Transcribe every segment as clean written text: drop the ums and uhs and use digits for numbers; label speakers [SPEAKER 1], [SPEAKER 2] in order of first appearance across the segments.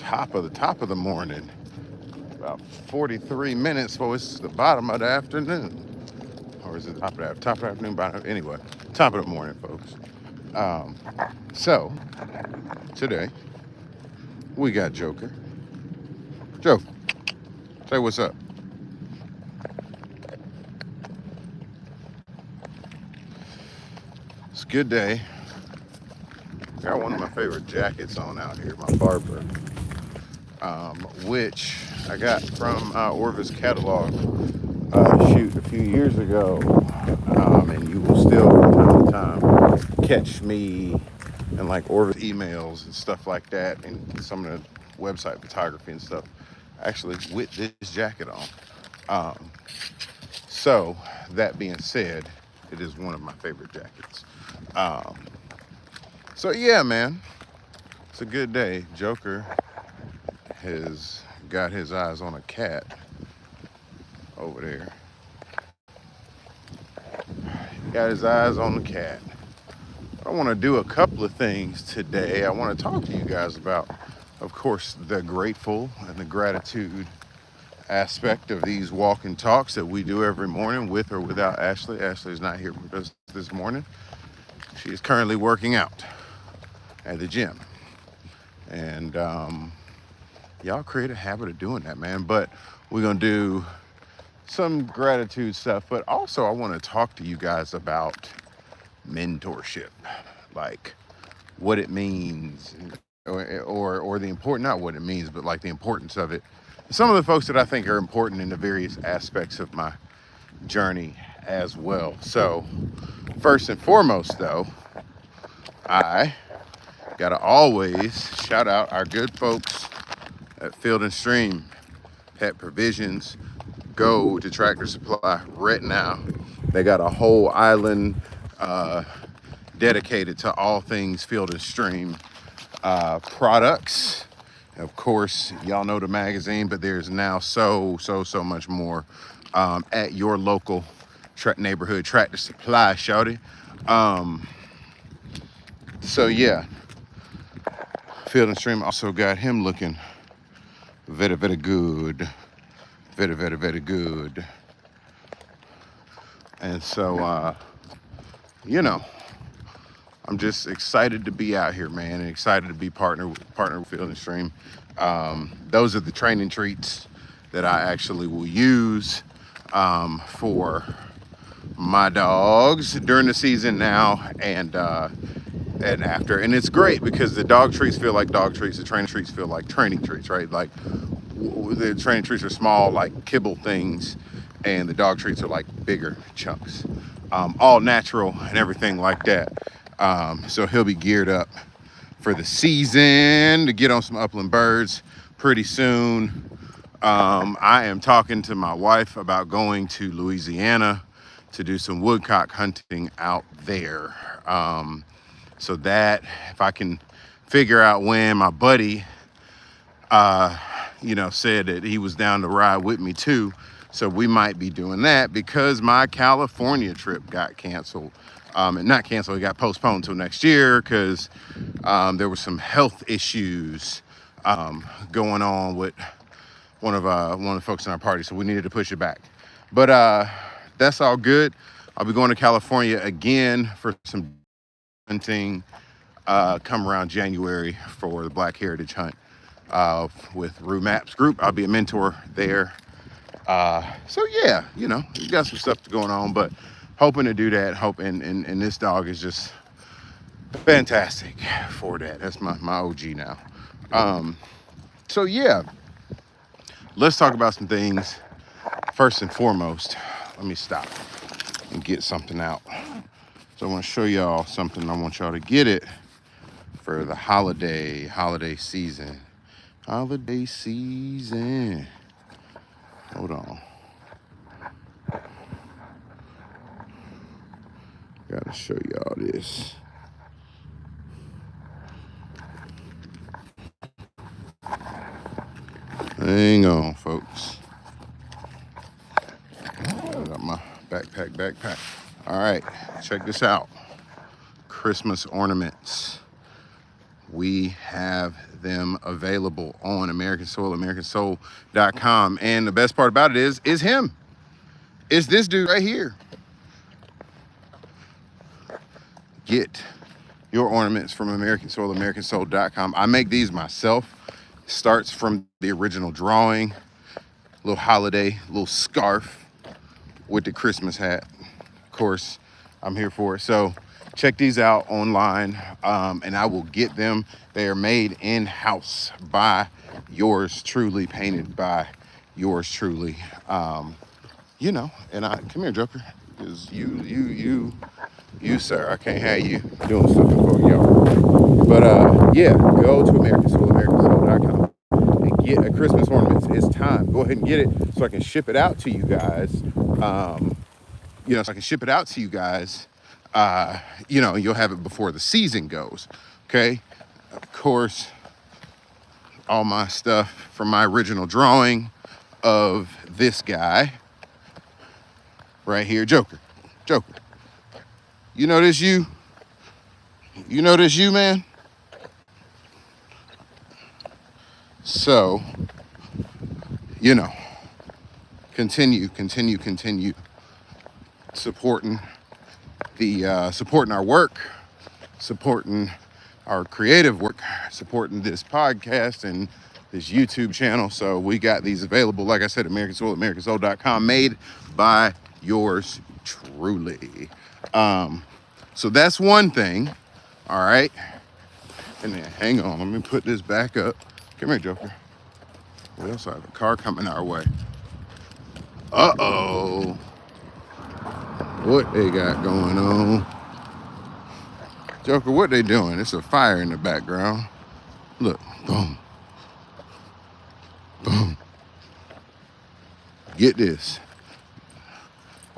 [SPEAKER 1] top of the morning. About 43 minutes. Well, it's the bottom of the afternoon. Or is it top of the afternoon? Anyway, top of the morning, folks. Um, so, today, we got Joker. Joe, say what's up. It's a good day. Got one of my favorite jackets on out here, my Barber, which I got from Orvis catalog shoot a few years ago, and you will still from time to time catch me in like Orvis emails and stuff like that, and some of the website photography and stuff, actually with this jacket on. So that being said, it is one of my favorite jackets. Um, so yeah, man, it's a good day. Joker has got his eyes on a cat over there. Got his eyes on the cat. I want to do a couple of things today. I want to talk to you guys about, of course, the grateful and the gratitude aspect of these walk and talks that we do every morning with or without Ashley. Ashley's not here with us this morning. She is currently working out at the gym. And y'all create a habit of doing that, man. But we're going to do some gratitude stuff. But also I want to talk to you guys about mentorship, like what it means, or the important, not what it means, but like the importance of it. Some of the folks that I think are important in the various aspects of my journey as well. So first and foremost though, I gotta always shout out our good folks at Field and Stream Pet Provisions. Go to Tractor Supply right now. They got a whole island dedicated to all things Field and Stream products. Of course, y'all know the magazine, but there's now so much more at your local neighborhood Tractor Supply, shouty. So yeah, Field and Stream also got him looking very good, very good. And so you know, I'm just excited to be out here, man, and excited to be partner with Field and Stream. Those are the training treats that I actually will use for my dogs during the season now and after. And it's great because the dog treats feel like dog treats, the training treats feel like training treats, right? Like the training treats are small, like kibble things, and the dog treats are like bigger chunks, all natural and everything like that. So he'll be geared up for the season to get on some upland birds pretty soon. I am talking to my wife about going to Louisiana to do some woodcock hunting out there. So that if I can figure out when, my buddy, said that he was down to ride with me too. So we might be doing that because my California trip got canceled. And not canceled, it got postponed till next year because there were some health issues going on with one of the folks in our party, so we needed to push it back. But that's all good. I'll be going to California again for some hunting come around January for the Black Heritage Hunt with Rue Maps Group. I'll be a mentor there. So yeah, you got some stuff going on, but hoping to do that. And this dog is just fantastic for that. That's my OG now. So yeah, let's talk about some things. First and foremost, let me stop and get something out. So I want to show y'all something. I want y'all to get it for the holiday season. Holiday season. Hold on. Gotta show y'all this. Hang on, folks. I got my backpack. All right, check this out. Christmas ornaments. we have them available on American Soul, AmericanSoul.com. And the best part about it is him. It's this dude right here. Get your ornaments from American Soul, AmericanSoul.com. I make these myself. Starts from the original drawing, little holiday, little scarf with the Christmas hat. Of course, I'm here for it. So check these out online, and I will get them. They are made in-house by yours truly, painted by yours truly. You know, and come here, Joker, because you, sir, I can't have you doing stuff before y'all. But yeah, go to AmericanSoul.com and get a Christmas ornament. It's time. Go ahead and get it so I can ship it out to you guys. You know, you'll have it before the season goes. Okay. Of course, all my stuff from my original drawing of this guy right here, Joker. You know this you? You know this you, man? So, you know, continue supporting our work, supporting our creative work, supporting this podcast and this YouTube channel. So we got these available, like I said, American Soul, AmericanSoul.com, made by yours truly. So that's one thing. All right. And then hang on, let me put this back up. Come here, Joker. We also have a car coming our way. Uh-oh. What they got going on? Joker, what they doing? It's a fire in the background. Look, boom. Boom. Get this.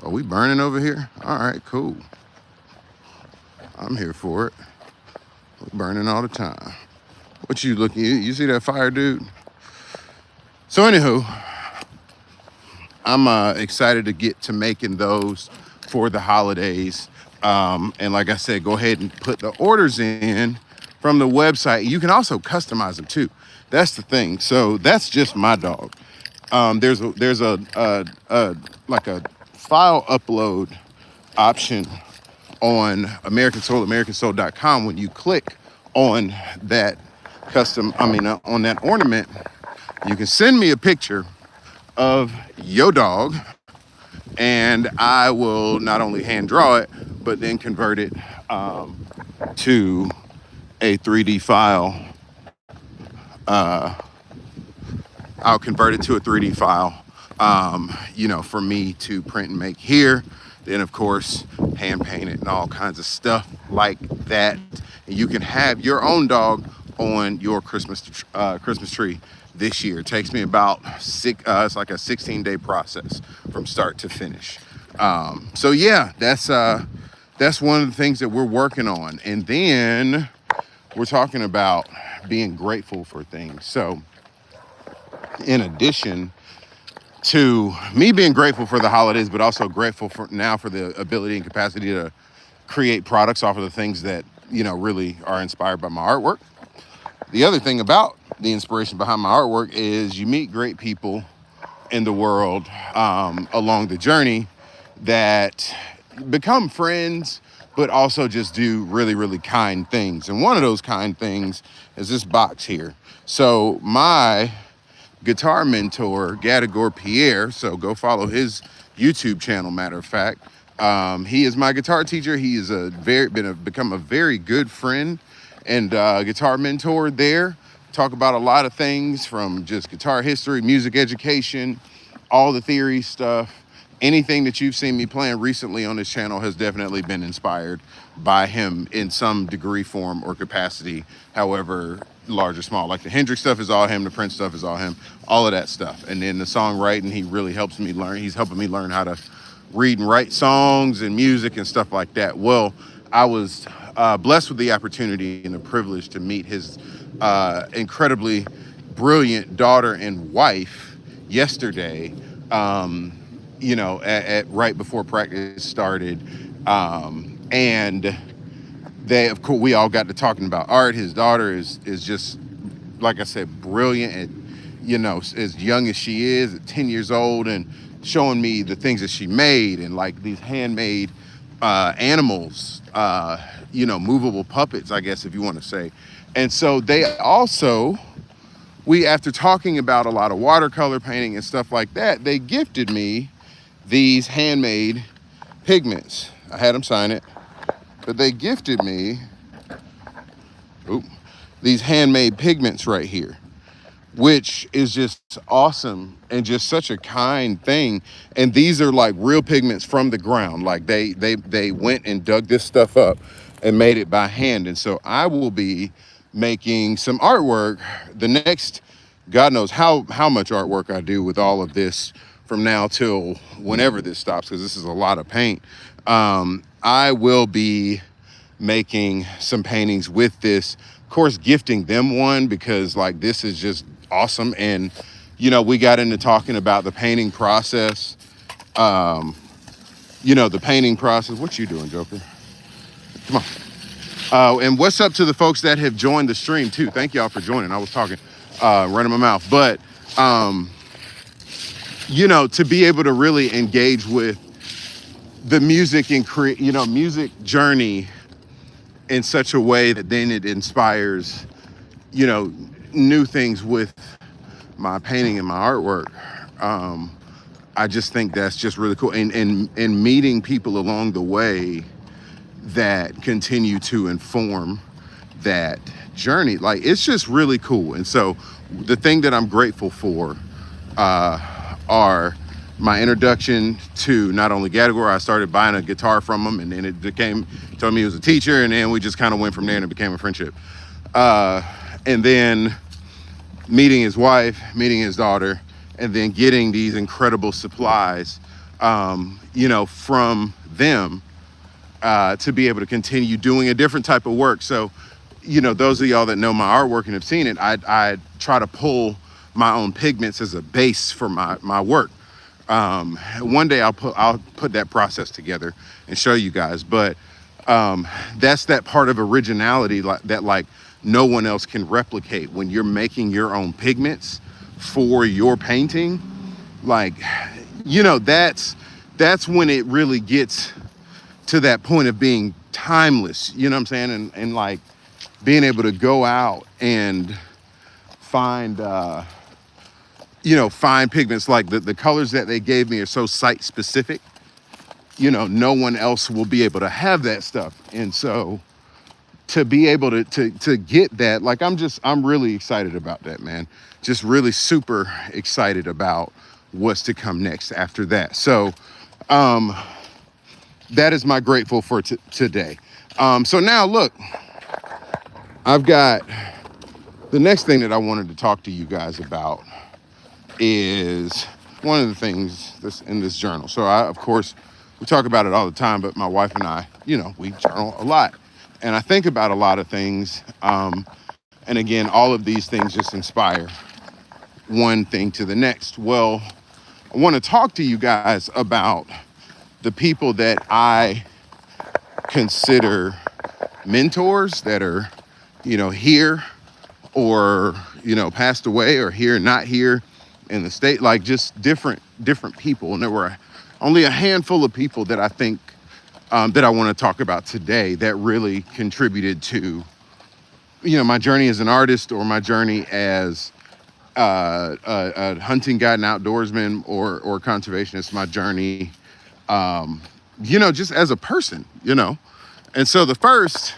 [SPEAKER 1] Are we burning over here? All right, cool. I'm here for it. We're burning all the time. What you looking at? You see that fire, dude? So anywho, I'm excited to get to making those for the holidays. And like I said, go ahead and put the orders in from the website. You can also customize them too. That's the thing. So that's just my dog. There's a like a file upload option on AmericanSoul.com. When you click on that on that ornament, you can send me a picture of your dog, and I will not only hand draw it, but then convert it to a 3D file. I'll convert it to a 3D file, you know, for me to print and make here. Then, of course, hand paint it and all kinds of stuff like that. And you can have your own dog on your Christmas tree this year. It takes me about it's like a 16-day process from start to finish. So yeah, that's one of the things that we're working on. And then we're talking about being grateful for things. So in addition to me being grateful for the holidays, but also grateful for the ability and capacity to create products off of the things that, you know, really are inspired by my artwork. The other thing about the inspiration behind my artwork is you meet great people in the world along the journey that become friends, but also just do really, really kind things. And one of those kind things is this box here. So my guitar mentor, Gadagor Pierre, so go follow his YouTube channel, matter of fact. He is my guitar teacher. He is become a very good friend and guitar mentor there. Talk about a lot of things from just guitar history, music education, all the theory stuff. Anything that you've seen me playing recently on this channel has definitely been inspired by him in some degree, form, or capacity, however large or small. Like the Hendrix stuff is all him, the Prince stuff is all him, all of that stuff. And then the songwriting, he really helps me learn. He's helping me learn how to read and write songs and music and stuff like that. Well, I was blessed with the opportunity and the privilege to meet his incredibly brilliant daughter and wife yesterday, you know, at right before practice started. And they, of course, we all got to talking about art. His daughter is just, like I said, brilliant, and as young as she is, at 10 years old, and showing me the things that she made, and like these handmade animals, movable puppets, I guess, if you want to say. And so we, after talking about a lot of watercolor painting and stuff like that, they gifted me these handmade pigments. I had them sign it, but they gifted me these handmade pigments right here, which is just awesome and just such a kind thing. And these are like real pigments from the ground. Like they went and dug this stuff up and made it by hand. And so I will be making some artwork the next, God knows how much artwork I do with all of this from now till whenever this stops, because this is a lot of paint. I will be making some paintings with this, of course, gifting them one, because like this is just awesome. And we got into talking about the painting process. The painting process. What you doing, Joker? Come on. And what's up to the folks that have joined the stream too? Thank y'all for joining. I was talking, running my mouth, but to be able to really engage with the music and create, music journey in such a way that then it inspires, new things with my painting and my artwork. I just think that's just really cool. And meeting people along the way that continue to inform that journey. Like, it's just really cool. And so the thing that I'm grateful for are my introduction to not only Gadagor. I started buying a guitar from him, and then told me he was a teacher, and then we just kind of went from there, and it became a friendship. And then meeting his wife, meeting his daughter, and then getting these incredible supplies, from them, to be able to continue doing a different type of work. So, those of y'all that know my artwork and have seen it, I try to pull my own pigments as a base for my work. One day I'll put that process together and show you guys, but that's that part of originality that no one else can replicate. When you're making your own pigments for your painting, that's when it really gets to that point of being timeless, you know what I'm saying? And like being able to go out and find pigments. Like the colors that they gave me are so site specific, no one else will be able to have that stuff. And so to be able to get that, like, I'm really excited about that, man. Just really super excited about what's to come next after that. So that is my grateful for today. So now look, I've got the next thing that I wanted to talk to you guys about is one of the things that's in this journal. So of course, we talk about it all the time, but my wife and I, we journal a lot. And I think about a lot of things. And again, all of these things just inspire one thing to the next. Well, I want to talk to you guys about the people that I consider mentors that are, here, or, passed away, or here, not here in the state, like just different people. And there were only a handful of people that I think that I want to talk about today that really contributed to, my journey as an artist, or my journey as a hunting guide and outdoorsman, or conservationist, my journey, just as a person, And so the first,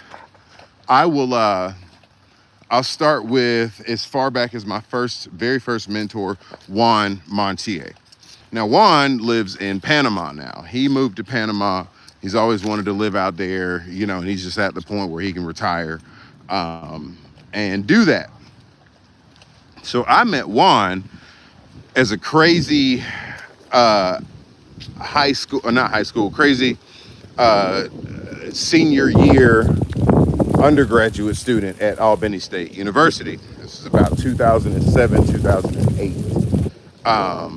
[SPEAKER 1] I'll start with as far back as my very first mentor, Juan Montier. Now, Juan lives in Panama now. He moved to Panama. He's always wanted to live out there, and he's just at the point where he can retire and do that. So I met Juan as a crazy crazy senior year undergraduate student at Albany State University. This is about 2007, 2008.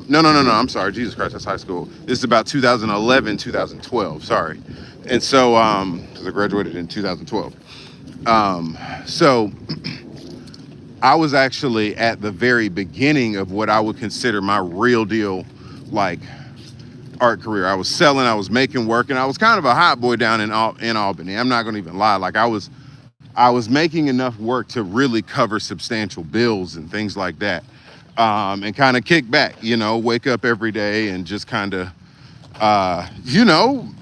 [SPEAKER 1] No, I'm sorry. Jesus Christ, that's high school. This is about 2011, 2012. Sorry. And so, because I graduated in 2012. So I was actually at the very beginning of what I would consider my real deal, like art career. I was selling, I was making work, and I was kind of a hot boy down in Albany. I'm not gonna even lie. Like I was making enough work to really cover substantial bills and things like that. And kind of kick back, wake up every day and just kind of,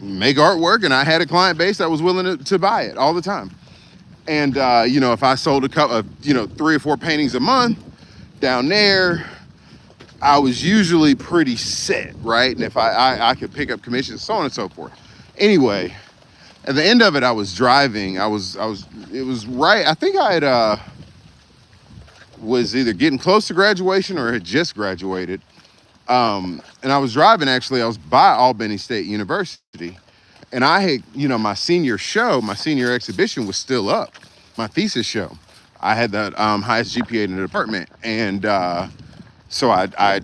[SPEAKER 1] make artwork. And I had a client base that was willing to buy it all the time. And, if I sold a couple of, 3 or 4 paintings a month down there, I was usually pretty set, right? And if I could pick up commissions, so on and so forth. Anyway, at the end of it, I was driving. It was right. I think I had, was either getting close to graduation or had just graduated. And I was driving, actually, I was by Albany State University. And I had, my senior exhibition was still up, my thesis show. I had the highest GPA in the department. And so I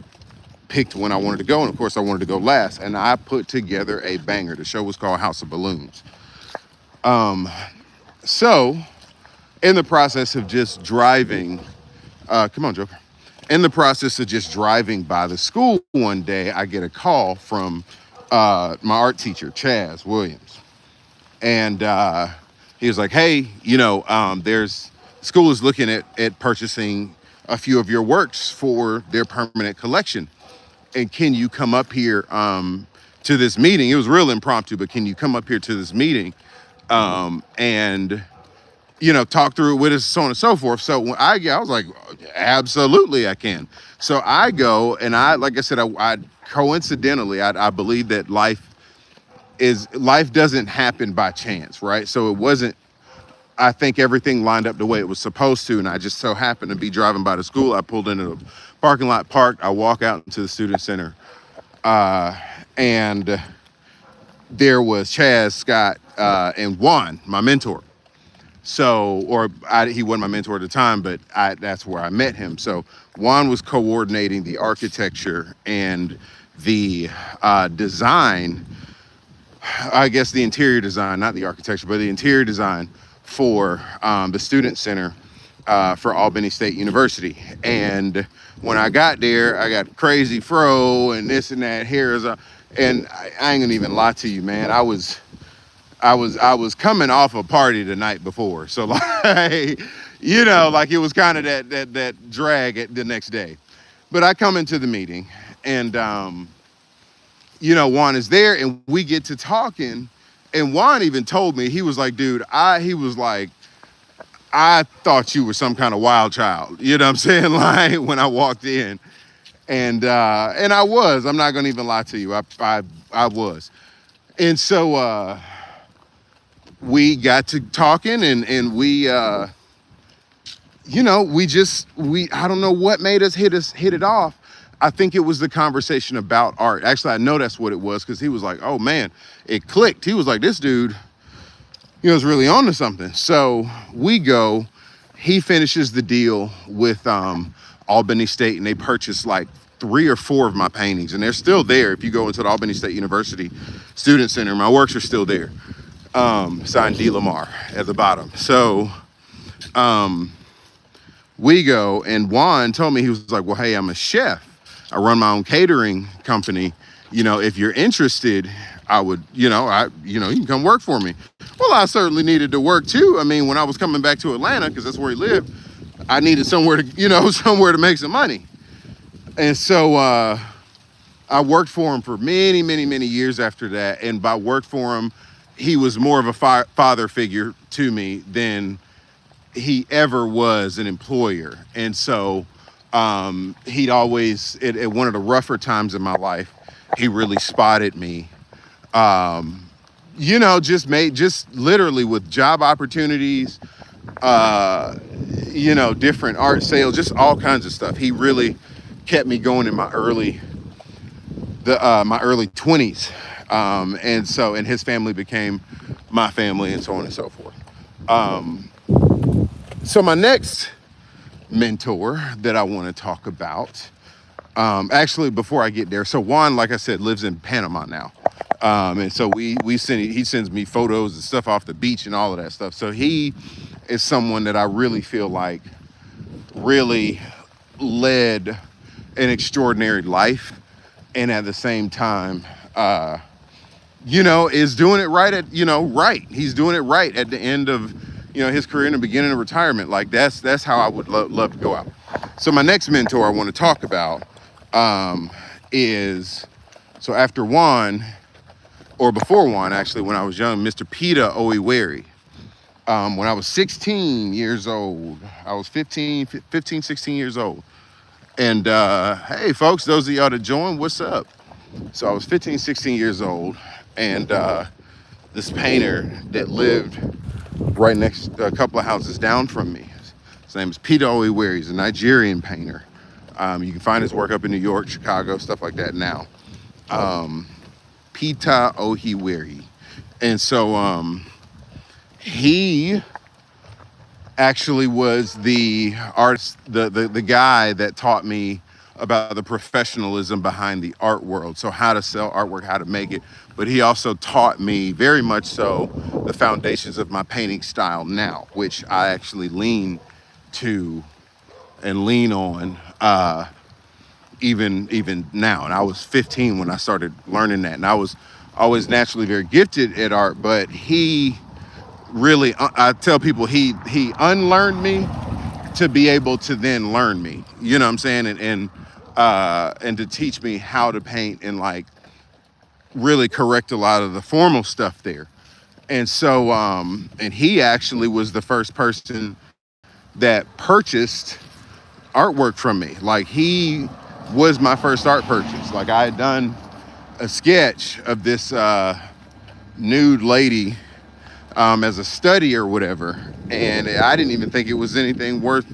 [SPEAKER 1] picked when I wanted to go. And of course, I wanted to go last. And I put together a banger. The show was called House of Balloons. So in the process of just driving, come on, Joker. In the process of just driving by the school one day, I get a call from my art teacher, Chaz Williams. And he was like, hey, there's school is looking at purchasing a few of your works for their permanent collection. And can you come up here to this meeting? It was real impromptu, but can you come up here to this meeting and talk through it with us, so on and so forth. So when I was like, absolutely, I can. So I go, and like I said, I coincidentally, I believe that life doesn't happen by chance, right? So it wasn't, I think everything lined up the way it was supposed to, and I just so happened to be driving by the school. I pulled into the parking lot, parked, I walk out into the student center, and there was Chaz, Scott, and Juan, my mentor. So, he wasn't my mentor at the time, but that's where I met him. So Juan was coordinating the architecture and the design, I guess the interior design, not the architecture, but the interior design for the student center for Albany State University. And when I got there, I got crazy fro and this and that, and I ain't gonna even lie to you, man. I was coming off a party the night before. So like, like it was kind of that drag at the next day. But I come into the meeting and, Juan is there and we get to talking. And Juan even told me, he was like, dude, I thought you were some kind of wild child. You know what I'm saying? Like when I walked in and I was, I'm not going to even lie to you. I was. And so, we got to talking and we, I don't know what made us hit it off. I think it was the conversation about art. Actually, I know that's what it was, because he was like, oh man, it clicked. He was like, this dude, is really on to something. So we go, he finishes the deal with Albany State, and they purchased like 3 or 4 of my paintings, and they're still there. If you go into the Albany State University Student Center, my works are still there. Signed D. Lamar at the bottom. So we go, and Juan told me, he was like, well, hey, I'm a chef. I run my own catering company. If you're interested, I would, you can come work for me. Well, I certainly needed to work too. I mean, when I was coming back to Atlanta, because that's where he lived, I needed somewhere to, somewhere to make some money. And so I worked for him for many, many, many years after that. And by work for him, he was more of a father figure to me than he ever was an employer. And so he'd always, at one of the rougher times in my life, he really spotted me, just literally with job opportunities, different art sales, just all kinds of stuff. He really kept me going in my early 20s. And his family became my family, and so on and so forth. So my next mentor that I want to talk about, actually before I get there, so Juan, like I said, lives in Panama now. And so he sends me photos and stuff off the beach and all of that stuff. So he is someone that I really feel like really led an extraordinary life, and at the same time, is doing it right at, right. He's doing it right at the end of, his career and the beginning of retirement. Like that's how I would love to go out. So my next mentor I want to talk about is, so after Juan, or before Juan, actually, when I was young, Mr. Wtwtd. When I was 16 years old, I was 15, 16 years old. And hey, folks, those of y'all that joined, what's up? So I was 15, 16 years old, and this painter that lived right next, a couple of houses down from me, his name is Wtwtd. He's a Nigerian painter. You can find his work up in New York, Chicago, stuff like that now. Wtwtd. And so he actually was the artist, the guy that taught me about the professionalism behind the art world. So how to sell artwork, how to make it. But he also taught me very much so the foundations of my painting style now, which I actually lean to and lean on even now. And I was 15 when I started learning that. And I was always naturally very gifted at art, but he really, I tell people, he unlearned me to be able to then learn me. You know what I'm saying? And to teach me how to paint and like really correct a lot of the formal stuff there. And so, and he actually was the first person that purchased artwork from me. Like he was my first art purchase. Like I had done a sketch of this nude lady as a study or whatever, and I didn't even think it was anything worth,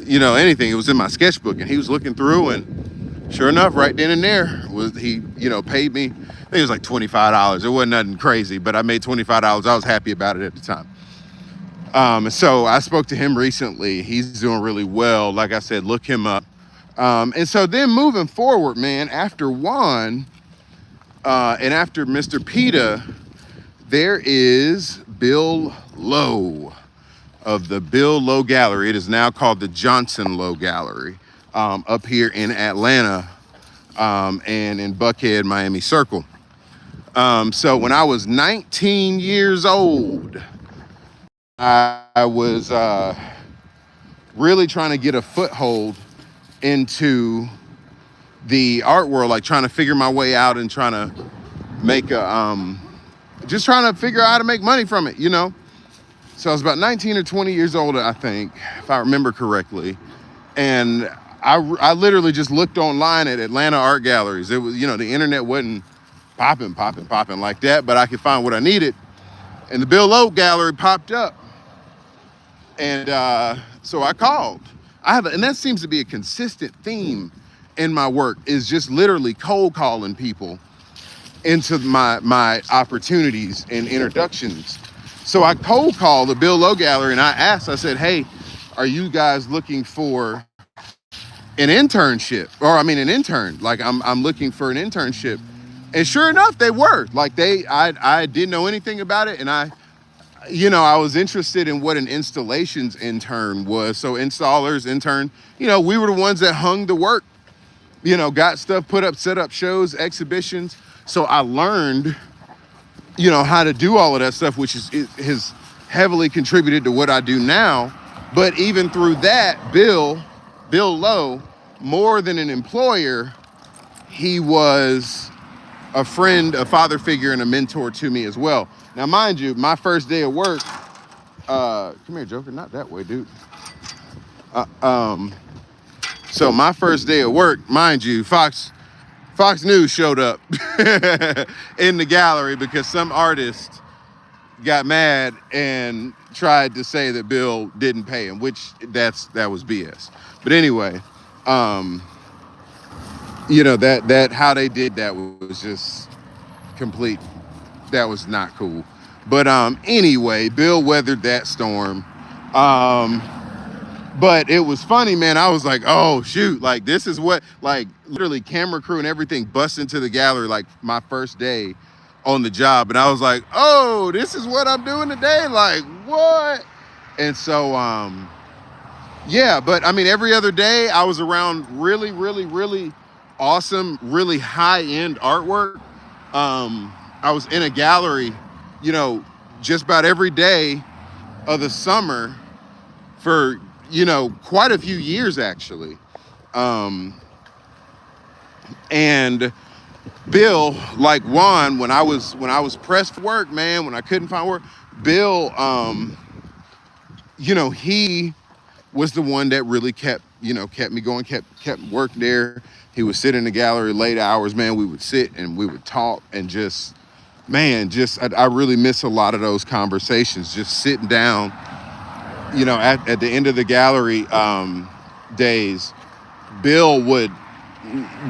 [SPEAKER 1] anything. It was in my sketchbook, and he was looking through, and sure enough, right then and there was he, paid me. I think it was like $25. It wasn't nothing crazy, but I made $25. I was happy about it at the time. And so I spoke to him recently. He's doing really well. Like I said, look him up. And so then moving forward, man, after Juan and after Mr. Pita, there is Bill Lowe of the Bill Lowe Gallery. It is now called the Johnson Lowe Gallery, up here in Atlanta, and in Buckhead, Miami Circle. So when I was 19 years old, I was really trying to get a foothold into the art world, like trying to figure my way out and trying to make just trying to figure out how to make money from it, So I was about 19 or 20 years old, I think, if I remember correctly. And I literally just looked online at Atlanta art galleries. It was, the internet wasn't popping like that, but I could find what I needed. And the Bill Lowe Gallery popped up. And so I called. And that seems to be a consistent theme in my work, is just literally cold calling people into my opportunities and introductions. So I cold called the Bill Lowe Gallery, and I said, hey, are you guys looking for an internship? Or an intern. Like I'm looking for an internship. And sure enough, they were. Like I didn't know anything about it, and I was interested in what an installations intern was. So installers, intern, we were the ones that hung the work, got stuff put up, set up shows, exhibitions. So I learned, how to do all of that stuff, which has heavily contributed to what I do now. But even through that, Bill Lowe, more than an employer, he was a friend, a father figure, and a mentor to me as well. Now, mind you, my first day of work, come here, Joker, not that way, dude. So my first day of work, mind you, Fox News showed up in the gallery because some artist got mad and tried to say that Bill didn't pay him, which that was BS. But anyway, that how they did that was just complete. That was not cool. But anyway, Bill weathered that storm. But it was funny, man. I was like, oh shoot, like this is what, like literally camera crew and everything bust into the gallery like my first day on the job. And I was like, oh, this is what I'm doing today? Like, what? And so, yeah, but I mean, every other day I was around really, really, really awesome, really high-end artwork. I was in a gallery, you know, just about every day of the summer for, you know, quite a few years actually. And Bill, like Juan, when I was pressed for work, man, when I couldn't find work, Bill, you know, he was the one that really kept me going, kept work there. He would sit in the gallery late hours, man. We would sit and we would talk and just, man, I really miss a lot of those conversations, just sitting down, you know, at the end of the gallery days. Bill would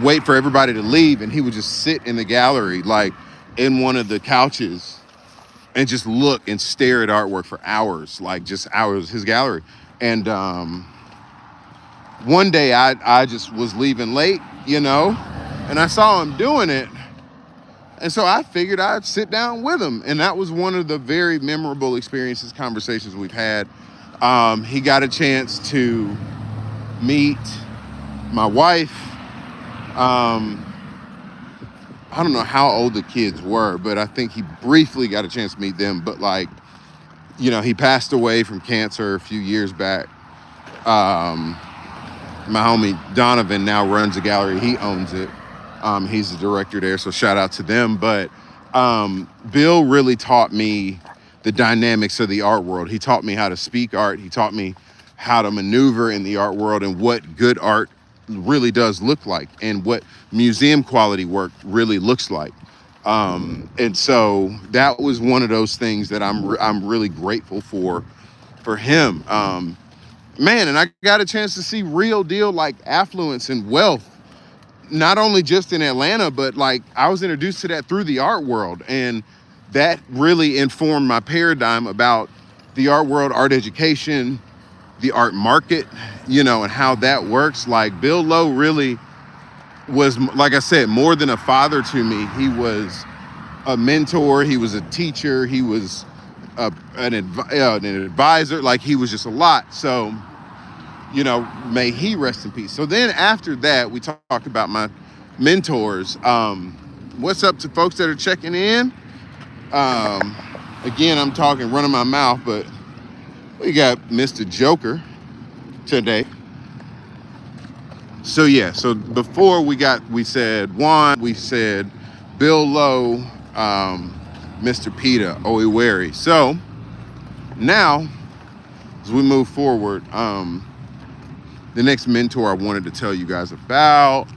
[SPEAKER 1] wait for everybody to leave and he would just sit in the gallery, like in one of the couches, and just look and stare at artwork for hours, like just hours, his gallery. And one day I just was leaving late, you know, and I saw him doing it. And so I figured I'd sit down with him. And that was one of the very memorable experiences, conversations we've had. He got a chance to meet my wife. I don't know how old the kids were, but I think he briefly got a chance to meet them. But like, you know, he passed away from cancer a few years back. My homie Donovan now runs the gallery. He owns it. He's the director there, so shout out to them. But Bill really taught me the dynamics of the art world. He taught me how to speak art. He taught me how to maneuver in the art world and what good art really does look like and what museum quality work really looks like. And so that was one of those things that I'm really grateful for him. Man, and I got a chance to see real deal like affluence and wealth, not only just in Atlanta, but like I was introduced to that through the art world. And that really informed my paradigm about the art world, art education, the art market, you know, and how that works. Like Bill Lowe really was, like I said, more than a father to me. He was a mentor. He was a teacher. He was an advisor. Like he was just a lot. So, you know, may he rest in peace. So then after that, we talked about my mentors. What's up to folks that are checking in? Again, I'm talking, running my mouth, but we got Mr. Joker today. So yeah, so before we said Juan, we said Bill Lowe, Mr. Peter Oiweri. So now, as we move forward, the next mentor I wanted to tell you guys about,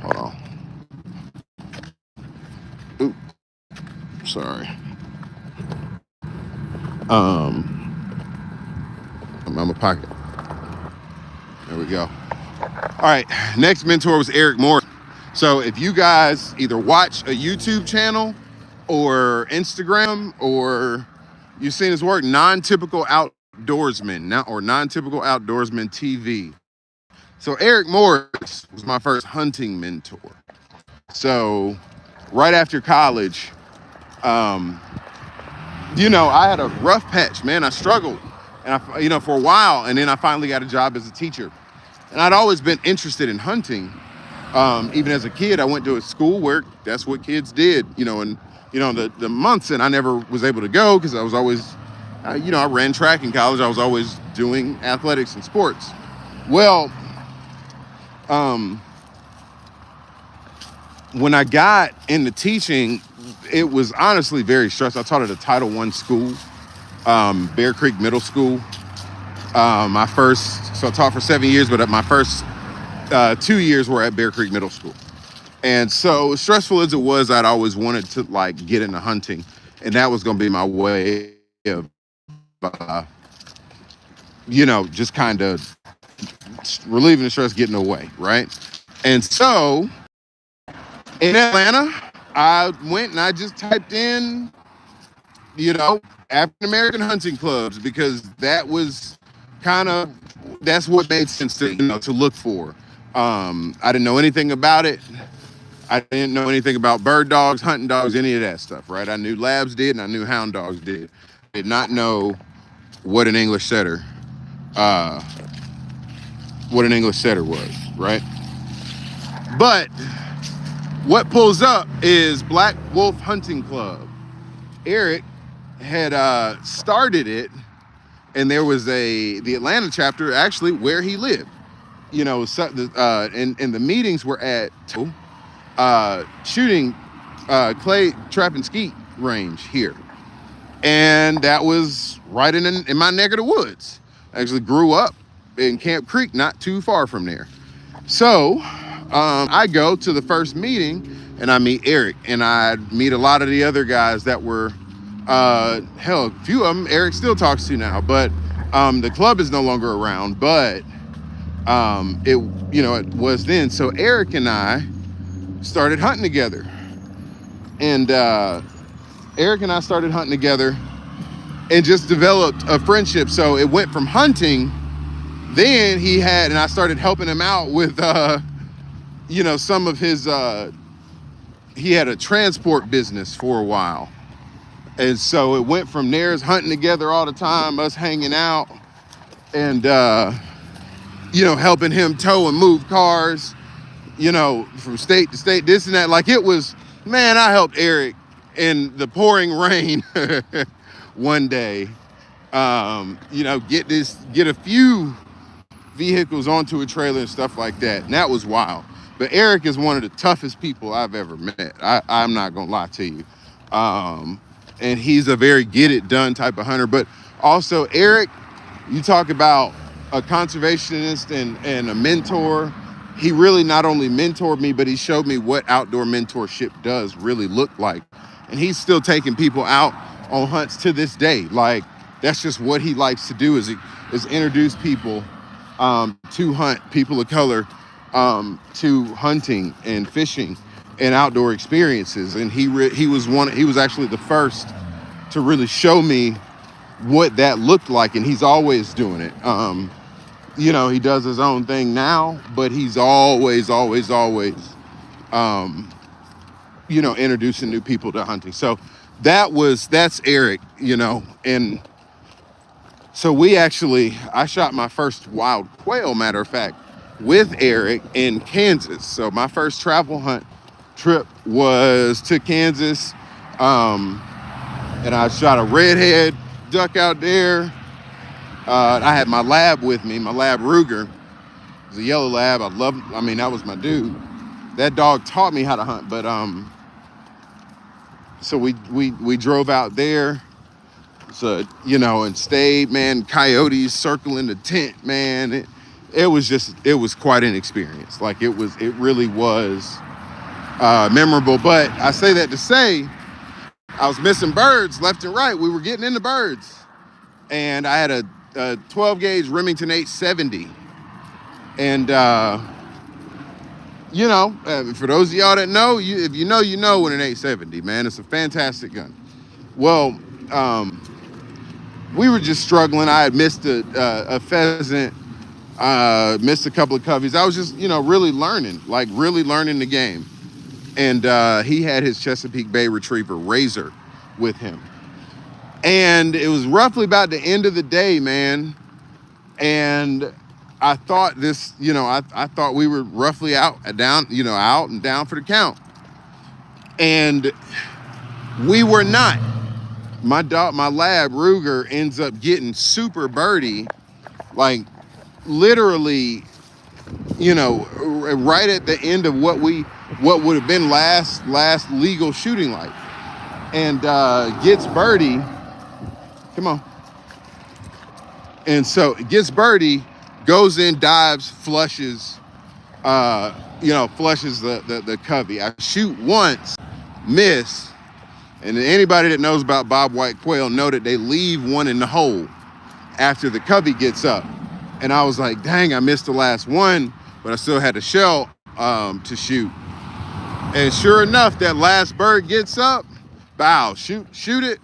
[SPEAKER 1] hold on. Oop, sorry. I'm in my pocket. There we go. All right, next mentor was Eric Morris. So if you guys either watch a YouTube channel or Instagram, or you've seen his work, Non-Typical Outdoorsman, Non-Typical Outdoorsman TV. So Eric Morris was my first hunting mentor. So right after college, you know, I had a rough patch, man. I struggled, and you know, for a while, and then I finally got a job as a teacher. And I'd always been interested in hunting. Even as a kid, I went to a school where that's what kids did, you know, and, you know, the months, and I never was able to go because I was always, you know, I ran track in college. I was always doing athletics and sports. Well, when I got into teaching, it was honestly very stressful. I taught at a Title I school, Bear Creek Middle School. So I taught for 7 years, but my first 2 years were at Bear Creek Middle School. And so as stressful as it was, I'd always wanted to like get into hunting, and that was going to be my way of, you know, just kind of relieving the stress, getting away, right? And so in Atlanta, I went and I just typed in, you know, African American hunting clubs, because that was that's what made sense to, you know, to look for. I didn't know anything about it. I didn't know anything about bird dogs, hunting dogs, any of that stuff, right? I knew labs did and I knew hound dogs did. I did not know what an English setter, uh, was, right? But what pulls up is Black Wolf Hunting Club. Eric had started it, and there was the Atlanta chapter actually where he lived. You know, and the meetings were at shooting clay trap and skeet range here, and that was right in my neck of the woods. I actually grew up in Camp Creek, not too far from there. So I go to the first meeting and I meet Eric, and I meet a lot of the other guys that were hell, a few of them Eric still talks to now, but the club is no longer around, but it was then. So Eric and I started hunting together, and Eric and I started hunting together and just developed a friendship. So it went from hunting, then and I started helping him out with some of his he had a transport business for a while, and so it went from there's hunting together all the time, us hanging out, and helping him tow and move cars, from state to state, this and that. Like, it was, man, I helped Eric in the pouring rain one day, get a few vehicles onto a trailer and stuff like that. And that was wild. But Eric is one of the toughest people I've ever met. I'm not gonna lie to you. And he's a very get it done type of hunter. But also, Eric, you talk about a conservationist and a mentor. He really not only mentored me, but he showed me what outdoor mentorship does really look like. And he's still taking people out on hunts to this day. Like, that's just what he likes to do, is introduce people to hunt, people of color, to hunting and fishing and outdoor experiences. And he was actually the first to really show me what that looked like, and he's always doing it. He does his own thing now, but he's always introducing new people to hunting. So that's Eric, and so I shot my first wild quail, matter of fact, with Eric in Kansas. So my first travel hunt trip was to Kansas, and I shot a redhead duck out there. I had my lab with me, my lab Ruger. It was a yellow lab. That was my dude. That dog taught me how to hunt, but so we drove out there. So, and stayed, man, coyotes circling the tent, man. It was quite an experience. Like, it really was memorable. But I say that to say, I was missing birds left and right. We were getting into birds. And I had a 12 gauge Remington 870. And, for those of y'all that know, if you know what an 870, man, it's a fantastic gun. Well, we were just struggling. I had missed a pheasant, missed a couple of coveys. I was just, really learning the game. And he had his Chesapeake Bay Retriever Razor with him. And it was roughly about the end of the day, man. And I thought I thought we were roughly out and down for the count. And we were not. My lab Ruger ends up getting super birdie, like literally, right at the end of what would have been last legal shooting light, and gets birdie. Come on. And so it gets birdie, goes in, dives, flushes the covey. I shoot once, miss. And anybody that knows about bobwhite quail know that they leave one in the hole after the covey gets up. And I was like, dang, I missed the last one, but I still had a shell to shoot. And sure enough, that last bird gets up, bow, shoot it.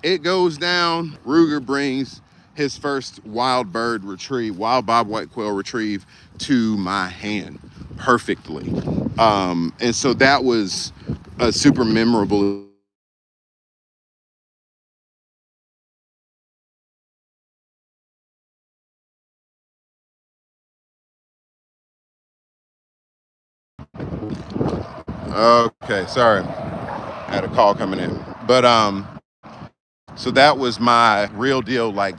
[SPEAKER 1] It goes down. Ruger brings his first wild bobwhite quail retrieve to my hand. perfectly. And so that was a super memorable. Okay, sorry, I had a call coming in. But so that was my real deal, like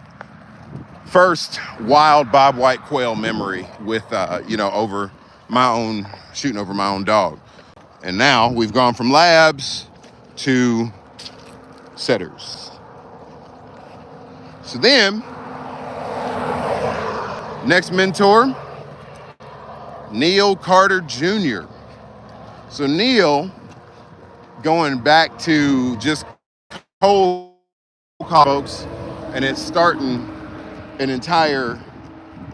[SPEAKER 1] first wild Bob White quail memory with over my own shooting over my own dog. And now we've gone from labs to setters. So then, next mentor, Neil Carter Jr. So Neil, going back to just cold call folks, and it's starting an entire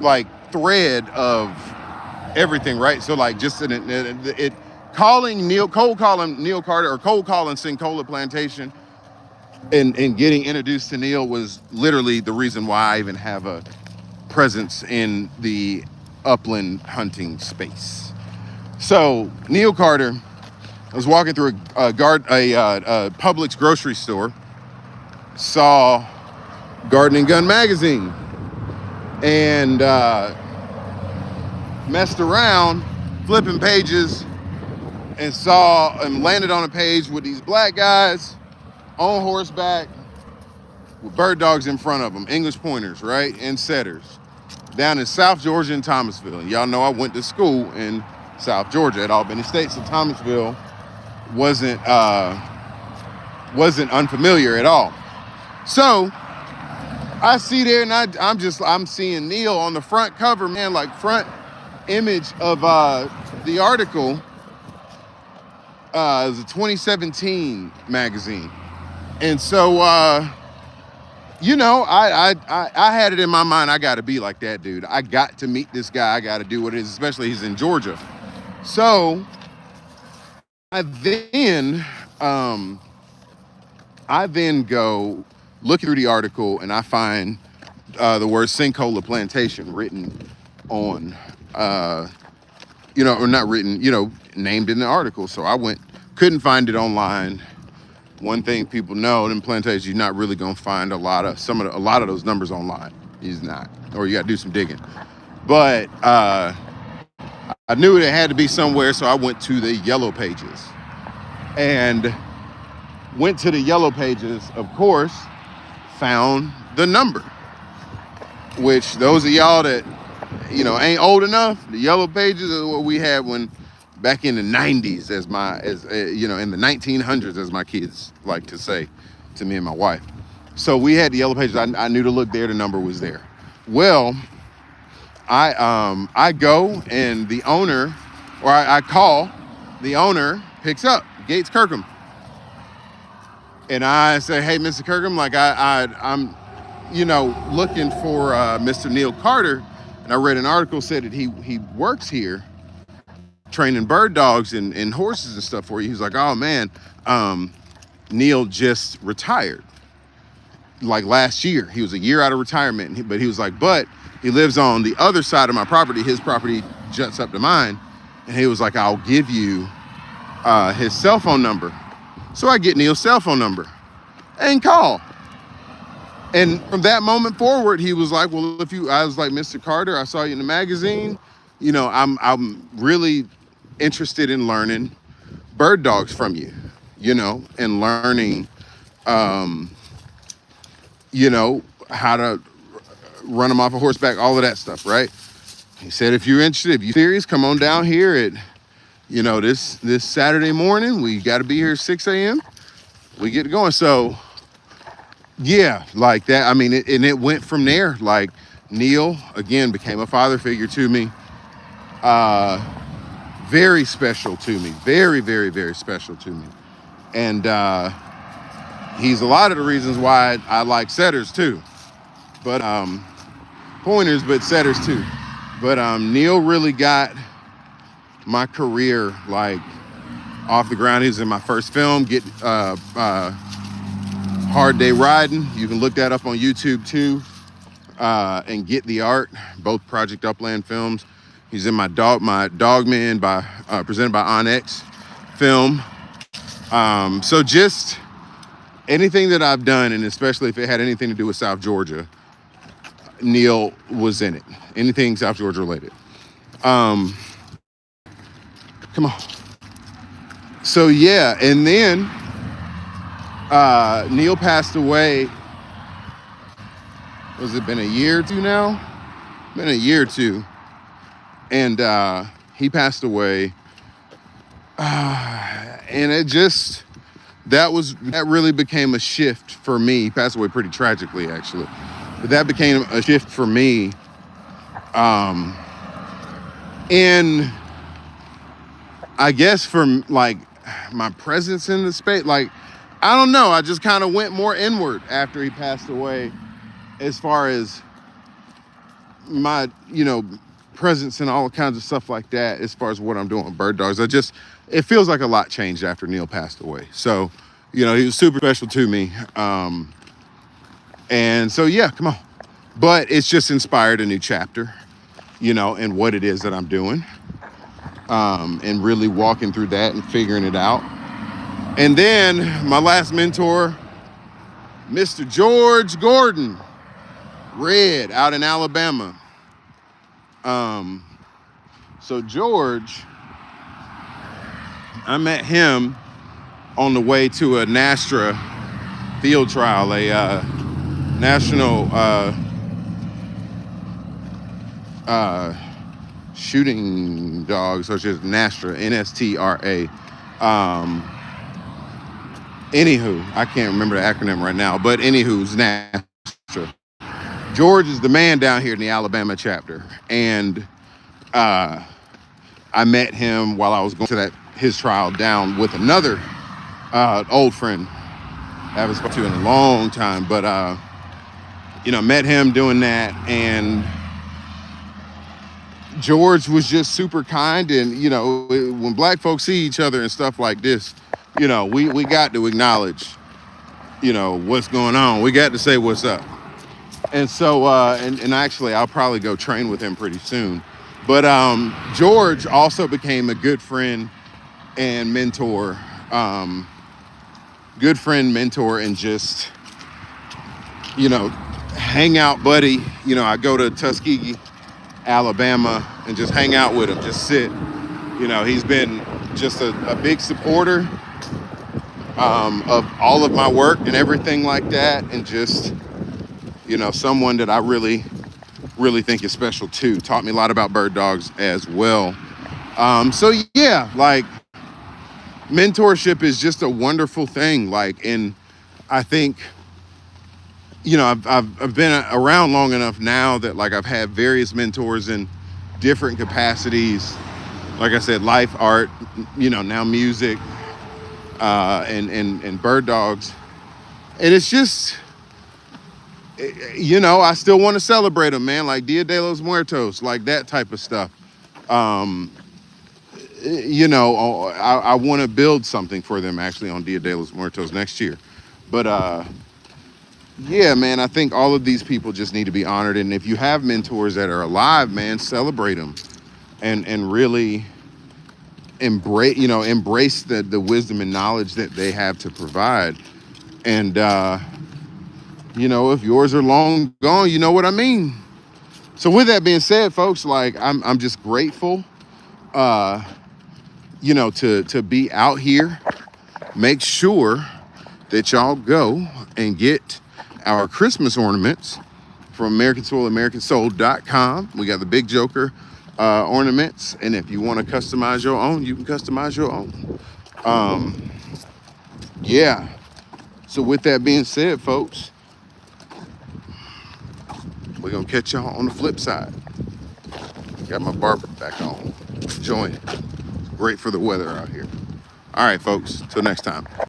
[SPEAKER 1] like thread of everything, right? So like just it calling Neil, cold calling Neil Carter, or cold calling Cincola Plantation, and getting introduced to Neil was literally the reason why I even have a presence in the upland hunting space. So Neil Carter, I was walking through a Publix grocery store, saw Garden and Gun magazine, and messed around flipping pages and saw and landed on a page with these black guys on horseback with bird dogs in front of them, English pointers, right, and setters, down in South Georgia and Thomasville. And y'all know I went to school in South Georgia at Albany State, so Thomasville wasn't unfamiliar at all. So I see there, and I'm seeing Neil on the front cover, man, like front image of the article. It was a 2017 magazine, and so I had it in my mind, I got to be like that dude. I got to meet this guy. I got to do what it is, especially he's in Georgia. So I then go looking through the article, and I find the word Cincola Plantation written on, or not written, named in the article. So I couldn't find it online. One thing people know in plantations, you're not really gonna find a lot of those numbers online. He's not, or you got to do some digging. But I knew it had to be somewhere, so I went to the yellow pages, and went to the yellow pages. Of course, found the number. Which those of y'all that ain't old enough, the yellow pages is what we had when back in the 90s, in the 1900s, as my kids like to say to me and my wife. So we had the yellow pages. I knew to look there. The number was there. Well, I go, and the owner, or I call, the owner picks up, Gates Kirkham. And I say, hey, Mr. Kirkham, like I'm looking for Mr. Neil Carter. And I read an article said that he works here training bird dogs and horses and stuff for you. He's like, oh man, Neil just retired like last year. He was a year out of retirement, but he was like, but he lives on the other side of my property. His property juts up to mine. And he was like, I'll give you his cell phone number. So I get Neil's cell phone number and call. And from that moment forward, he was like, well, I was like, Mr. Carter, I saw you in the magazine. I'm really interested in learning bird dogs from you, and learning, how to run them off a horseback, all of that stuff, right? He said, if you're interested, if you're serious, come on down here at, this Saturday morning. We got to be here at 6 a.m. We get going. So yeah, like that. I mean, it went from there. Like Neil, again, became a father figure to me. Very special to me. Very, very, very special to me. And he's a lot of the reasons why I like setters too. But pointers, but setters too. But Neil really got my career like off the ground. He was in my first film, Hard Day Riding. You can look that up on YouTube too, and get the art. Both Project Upland films. He's in my Dog Man by presented by Onyx film. So just anything that I've done, and especially if it had anything to do with South Georgia, Neil was in it. Anything South Georgia related. Come on. So yeah, and then Neil passed away. Was it been a year or two now? Been a year or two. And he passed away. And it just, that really became a shift for me. He passed away pretty tragically, actually. But that became a shift for me. And I guess from like my presence in the space, like, I don't know, I just kind of went more inward after he passed away as far as my, presence and all kinds of stuff like that, as far as what I'm doing with bird dogs. It feels like a lot changed after Neil passed away. So, he was super special to me. And so, yeah, come on. But it's just inspired a new chapter, in what it is that I'm doing. And really walking through that and figuring it out. And then my last mentor, Mr. George Gordon, Red, out in Alabama. So George, I met him on the way to a NASTRA field trial, a national shooting dogs, such as NASTRA, NSTRA. Anywho, I can't remember the acronym right now, but anywho's NASTRA. George is the man down here in the Alabama chapter, and I met him while I was going to his trial down with another old friend I haven't spoken to in a long time, but met him doing that, and George was just super kind. And when black folks see each other and stuff like this, we got to acknowledge what's going on. We got to say what's up. And so and actually I'll probably go train with him pretty soon. But George also became a good friend and mentor. And just hang out buddy. I go to Tuskegee, Alabama, and just hang out with him, just sit. He's been just a big supporter of all of my work and everything like that, and just someone that I really think is special too. Taught me a lot about bird dogs as well. So yeah, like, mentorship is just a wonderful thing. Like, and I think I've been around long enough now that, like, I've had various mentors in different capacities. Like I said, life, art, now music, and bird dogs. And it's just, I still want to celebrate them, man. Like Dia de los Muertos, like that type of stuff. I want to build something for them actually on Dia de los Muertos next year. But yeah, man, I think all of these people just need to be honored. And if you have mentors that are alive, man, celebrate them and really embrace the wisdom and knowledge that they have to provide. And if yours are long gone, you know what I mean. So with that being said, folks, like, I'm just grateful to be out here. Make sure that y'all go and get our Christmas ornaments from American Soul, AmericanSoul.com. We got the Big Joker ornaments, and if you want to customize your own, you can customize your own. Yeah. So with that being said, folks, we're gonna catch y'all on the flip side. Got my barber back on. Enjoying it. Great for the weather out here. All right, folks. Till next time.